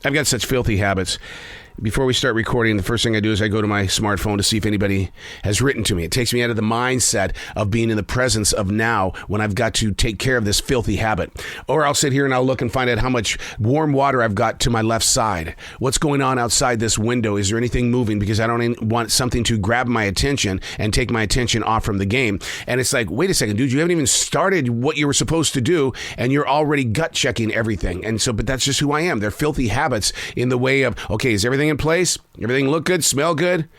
I've got such filthy habits. Before we start recording, the first thing I do is I go to my smartphone to see if anybody has written to me. It takes me out of the mindset of being in the presence of now when I've got to take care of this filthy habit. Or I'll sit here and I'll look and find out how much warm water I've got to my left side. What's going on outside this window? Is there anything moving? Because I don't want something to grab my attention and take my attention off from the game. And it's like, wait a second, dude, you haven't even started what you were supposed to do and you're already gut checking everything. And so, but that's just who I am. They're filthy habits in the way of, okay, is everything in place? Everything look good? Smell good?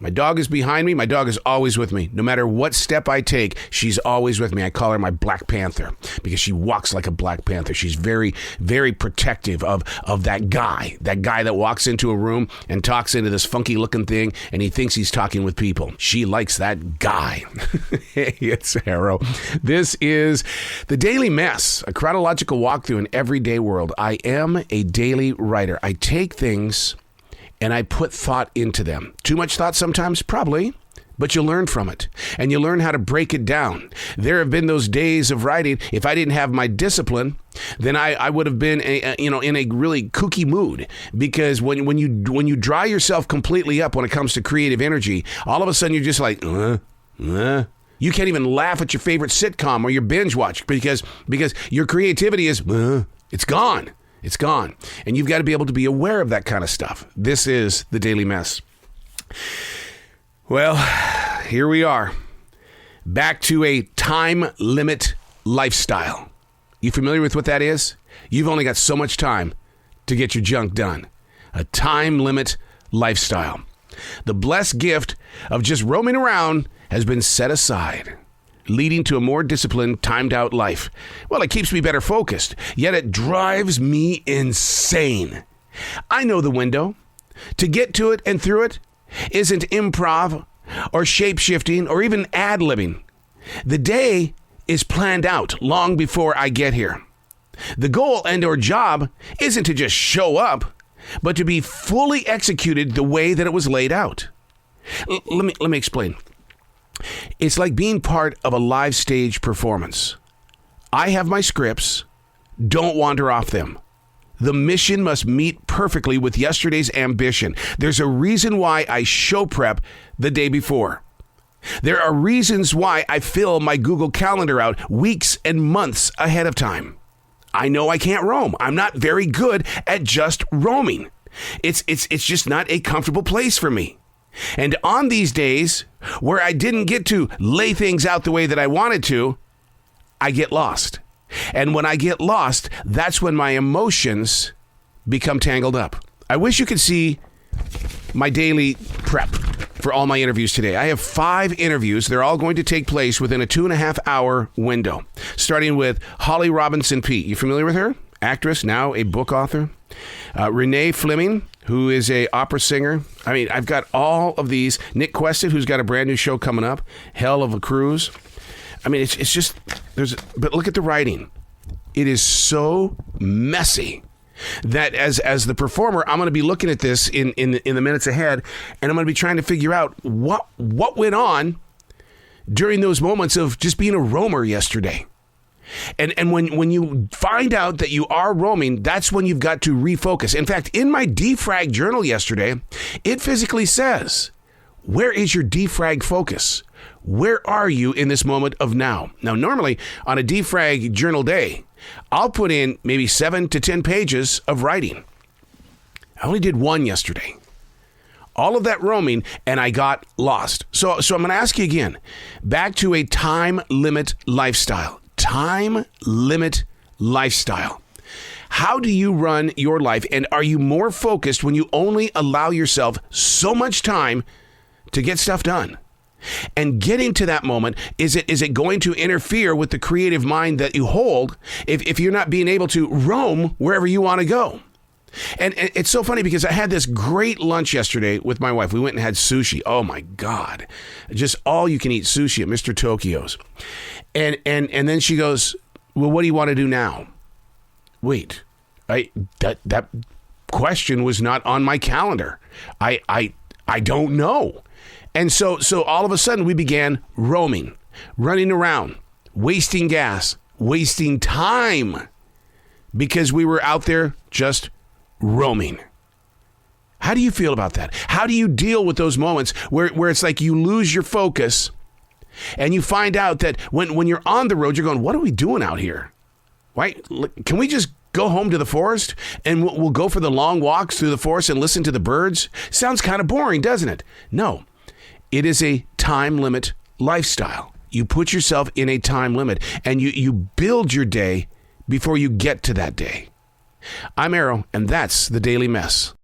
My dog is behind me. My dog is always with me. No matter what step I take, she's always with me. I call her my Black Panther because she walks like a Black Panther. She's very, very protective of that guy that walks into a room and talks into this funky looking thing and he thinks he's talking with people. She likes that guy. Hey, it's Harrow. This is The Daily Mess, a chronological walkthrough in everyday world. I am a daily writer. I take things and I put thought into them. Too much thought sometimes? Probably. But you learn from it. And you learn how to break it down. There have been those days of writing. If I didn't have my discipline, then I would have been in a really kooky mood. Because when you dry yourself completely up when it comes to creative energy, all of a sudden you're just like, You can't even laugh at your favorite sitcom or your binge watch because your creativity is, it's gone. It's gone. And you've got to be able to be aware of that kind of stuff. This is The Daily Mess. Well, here we are. Back to a time limit lifestyle. You familiar with what that is? You've only got so much time to get your junk done. A time limit lifestyle. The blessed gift of just roaming around has been set aside, leading to a more disciplined, timed-out life. Well, it keeps me better focused, yet it drives me insane. I know the window. To get to it and through it isn't improv or shape-shifting or even ad-libbing. The day is planned out long before I get here. The goal and or job isn't to just show up, but to be fully executed the way that it was laid out. Let me explain. It's like being part of a live stage performance. I have my scripts. Don't wander off them. The mission must meet perfectly with yesterday's ambition. There's a reason why I show prep the day before. There are reasons why I fill my Google Calendar out weeks and months ahead of time. I know I can't roam. I'm not very good at just roaming. It's just not a comfortable place for me. And on these days where I didn't get to lay things out the way that I wanted to, I get lost. And when I get lost, that's when my emotions become tangled up. I wish you could see my daily prep for all my interviews today. I have 5 interviews. They're all going to take place within a 2.5-hour window, starting with Holly Robinson Peete. You familiar with her? Actress, now a book author. Renee Fleming, who is a opera singer. I mean, I've got all of these. Nick Quested, who's got a brand new show coming up, Hell of a Cruise. I mean, it's just, but look at the writing. It is so messy that as the performer, I'm going to be looking at this in the minutes ahead, and I'm going to be trying to figure out what went on during those moments of just being a roamer yesterday. And when you find out that you are roaming, that's when you've got to refocus. In fact, in my defrag journal yesterday, it physically says, where is your defrag focus? Where are you in this moment of now? Now, normally on a defrag journal day, I'll put in maybe 7 to 10 pages of writing. I only did 1 yesterday. All of that roaming, and I got lost. So I'm going to ask you again, back to a time limit lifestyle. Time limit lifestyle. How do you run your life? And are you more focused when you only allow yourself so much time to get stuff done? And getting to that moment, is it going to interfere with the creative mind that you hold if you're not being able to roam wherever you want to go? And it's so funny because I had this great lunch yesterday with my wife. We went and had sushi. Oh my God. Just all you can eat sushi at Mr. Tokyo's. And then she goes, well, what do you want to do now? Wait, that question was not on my calendar. I don't know. And so all of a sudden we began roaming, running around, wasting gas, wasting time because we were out there just roaming. How do you feel about that? How do you deal with those moments where it's like you lose your focus and you find out that when you're on the road, you're going, what are we doing out here? Why? Can we just go home to the forest and we'll go for the long walks through the forest and listen to the birds? Sounds kind of boring, doesn't it? No, it is a time limit lifestyle. You put yourself in a time limit and you build your day before you get to that day. I'm Arrow, and that's the Daily Mess.